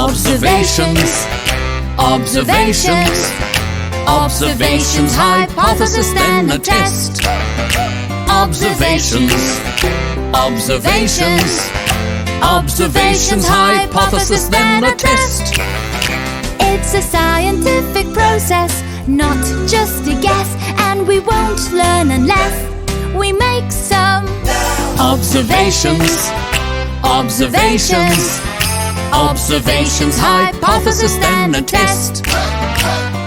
Observations, observations, observations, hypothesis, then a test. Observations, observations, observations, hypothesis, then a test. It's a scientific process, not just a guess, and we won't learn unless we make some observations, observations, observations, hypothesis, then a test.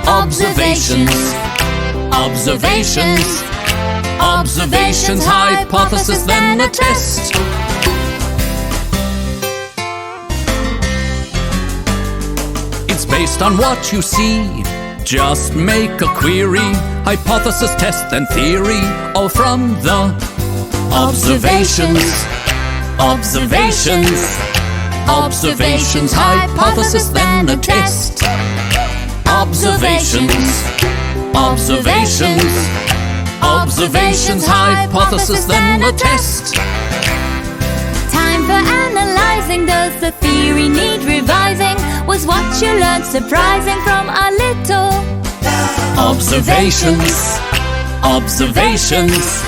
Observations, observations, observations, hypothesis, then a test. It's based on what you see. Just make a query, hypothesis, test, and theory, all from the observations, observations, observations, hypothesis, then a test. Observations, observations, observations, hypothesis, then a test. Time for analyzing. Does the theory need revising? Was what you learned surprising from a little observations, observations,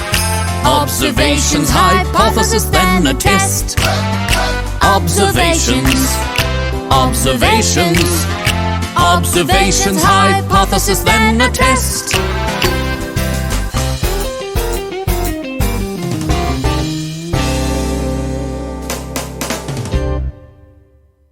observations, hypothesis, then a test. Observations, observations, observations, hypothesis, then a test.